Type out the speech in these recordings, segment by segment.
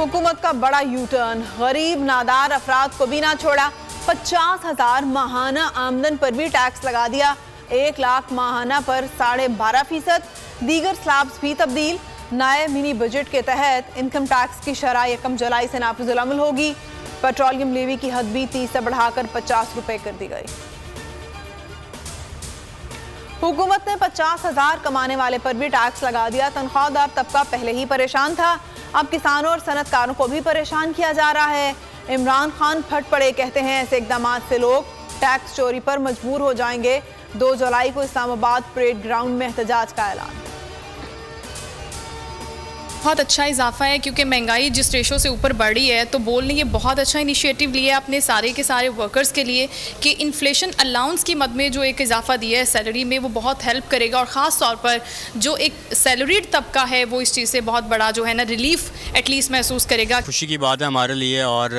हुकूमत का बड़ा यू टर्न, गरीब नादार अफराद को भी ना छोड़ा। 50,000 माहाना आमदन पर भी टैक्स लगा दिया। 1 लाख माहाना पर 12.5%। दीगर स्लैब्स भी तब्दील। नए मिनी बजट के तहत इनकम टैक्स की शरह 1 जुलाई से नाफिजुल अमल होगी। पेट्रोलियम लेवी की हद भी 30 से बढ़ाकर 50 रुपए कर दी गई। हुकूमत ने 50,000 कमाने वाले पर भी टैक्स लगा दिया। तनख्वाहदार तबका पहले ही परेशान था, अब किसानों और सनतकारों को भी परेशान किया जा रहा है। इमरान खान फट पड़े, कहते हैं ऐसे इकदाम से लोग टैक्स चोरी पर मजबूर हो जाएंगे। 2 जुलाई को इस्लामाबाद परेड ग्राउंड में एहतजाज का ऐलान। बहुत अच्छा इजाफा है क्योंकि महंगाई जिस रेशो से ऊपर बढ़ रही है, तो बोल ने ये बहुत अच्छा इनिशिएटिव लिया है अपने सारे के सारे वर्कर्स के लिए कि इन्फ्लेशन अलाउंस की मद में जो एक इजाफा दिया है सैलरी में, वो बहुत हेल्प करेगा। और ख़ास तौर पर जो एक सैलरीड तबका है वो इस चीज़ से बहुत बड़ा जो है ना रिलीफ एटलीस्ट महसूस करेगा। खुशी की बात है हमारे लिए। और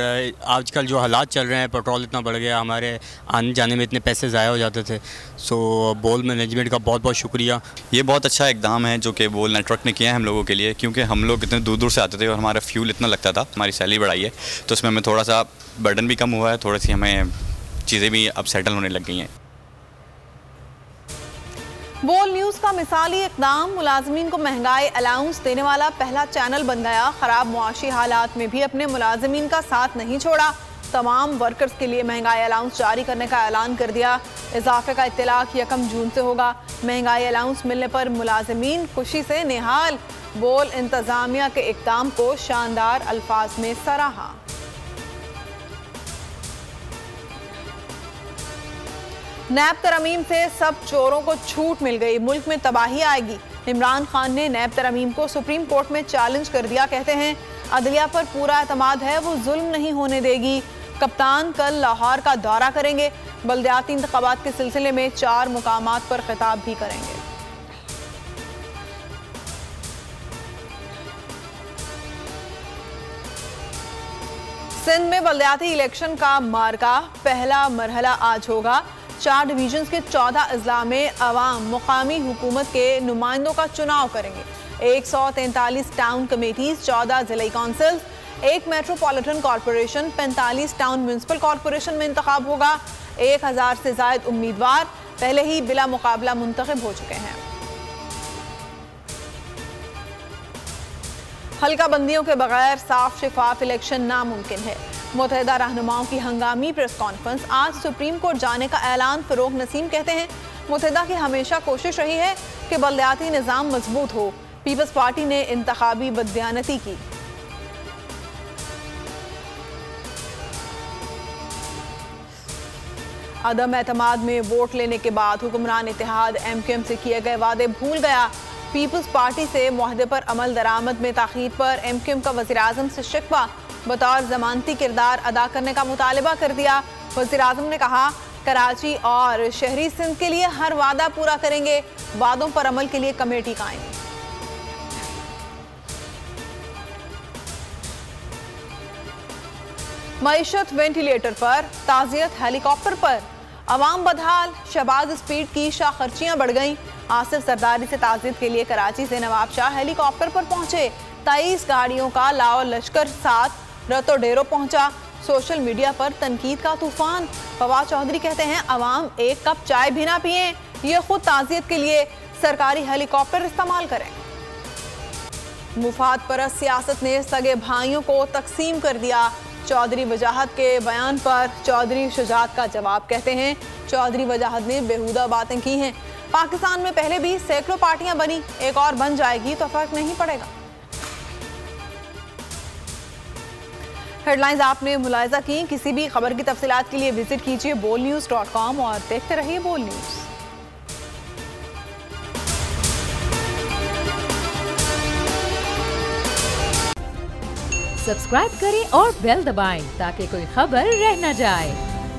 आजकल जो हालात चल रहे हैं, पेट्रोल इतना बढ़ गया, हमारे आने जाने में इतने पैसे ज़ाया हो जाते थे। सो बोल मैनेजमेंट का बहुत बहुत शुक्रिया। ये बहुत अच्छा इकदाम है जो कि बोल नेटवर्क ने किया है हम लोगों के लिए, क्योंकि हम लोग इतने दूर दूर से आते थे और हमारा फ्यूल इतना लगता था। हमारी सैलरी बढ़ाई है तो उसमें हमें थोड़ा सा बर्डन भी कम हुआ है, थोड़ी सी हमें चीज़ें भी अब सेटल होने लग गई हैं। बोल न्यूज़ का मिसाली इकदाम मुलाजमीन को महंगाई अलाउंस देने वाला पहला चैनल बन गया। खराब मुआशी हालात में भी अपने मुलाजमीन का साथ नहीं छोड़ा। तमाम वर्कर्स के लिए महंगाई अलाउंस जारी करने का ऐलान कर दिया। इजाफे का इत्तलाक 1 जून से होगा। महंगाई अलाउंस मिलने पर मुलाजमीन खुशी से निहाल। बोल इंतजामिया के इकदाम को शानदार अल्फाज में सराहा। नैब तरमीम से सब चोरों को छूट मिल गई, मुल्क में तबाही आएगी। इमरान खान ने नैब तरमीम को सुप्रीम कोर्ट में चैलेंज कर दिया। कहते हैं अदलिया पर पूरा एतमाद है, वो जुल्म नहीं होने देगी। कप्तान कल लाहौर का दौरा करेंगे। बल्दियाती इंतखाबात के सिलसिले में 4 मुकामात पर खिताब भी करेंगे। सिंध में बल्दियाती इलेक्शन का मार्का, पहला मरहला आज होगा। 4 डिवीजन्स के 14 अजला में अवाम मुकामी हुकूमत के नुमाइंदों का चुनाव करेंगे। 143 टाउन कमेटीज, 14 जिला council, 1 metropolitan corporation, 45 town municipal corporation में इंतखाब होगा। 1000 से ज्यादा उम्मीदवार पहले ही बिला मुकाबला मुंतखब हो चुके हैं। हल्का बंदियों के बगैर साफ शिफाफ इलेक्शन नामुमकिन है। मुत्तहिदा रहनुमाओं की हंगामी प्रेस कॉन्फ्रेंस, आज सुप्रीम कोर्ट जाने का ऐलान। फरोग नसीम कहते हैं मुत्तहिदा की हमेशा कोशिश रही है कि बल्दियाती निज़ाम मजबूत हो। पीपल्स पार्टी ने इंतखाबी बददियानती की। अदम एतमाद में वोट लेने के बाद हुक्मरान इत्तेहाद MQM से किए गए वादे भूल गया। पीपल्स पार्टी से मुआहदे पर अमल दरामद में ताखीर पर MQM का वज़ीर आज़म से शिकवा, बतौर जमानती किरदार अदा करने का मुतालबा कर दिया। वज़ीर आज़म ने कहा कराची और शहरी सिंध के लिए हर वादा पूरा करेंगे, वादों पर अमल के लिए कमेटी कायम। मईशत वेंटिलेटर पर, ताज़ियत हेलीकॉप्टर पर, अवाम बदहाल। शहबाज स्पीड की शाखर्चियां बढ़ गईं। आसिफ सरदारी से ताज़ियत के लिए कराची से नवाब शाह हेलीकॉप्टर पर पहुंचे। 23 गाड़ियों का लाओ लश्कर साथ रतो डेरो पहुंचा। सोशल मीडिया पर तनकीद का तूफान। फवाद चौधरी कहते हैं अवाम 1 कप चाय भी ना पिए, ये खुद ताज़ियत के लिए सरकारी हेलीकॉप्टर इस्तेमाल करें। मुफाद परस्त सियासत ने सगे भाइयों को तकसीम कर दिया। चौधरी वजाहत के बयान पर चौधरी शुजात का जवाब। कहते हैं चौधरी वजाहत ने बेहुदा बातें की हैं। पाकिस्तान में पहले भी सैकड़ों पार्टियां बनी, एक और बन जाएगी तो फर्क नहीं पड़ेगा। हेडलाइंस आपने मुलाहिजा की। किसी भी खबर की तफसीलात के लिए विजिट कीजिए bolnews.com और देखते रहिए बोल न्यूज़। सब्सक्राइब करें और बेल दबाएं ताकि कोई खबर रह न जाए।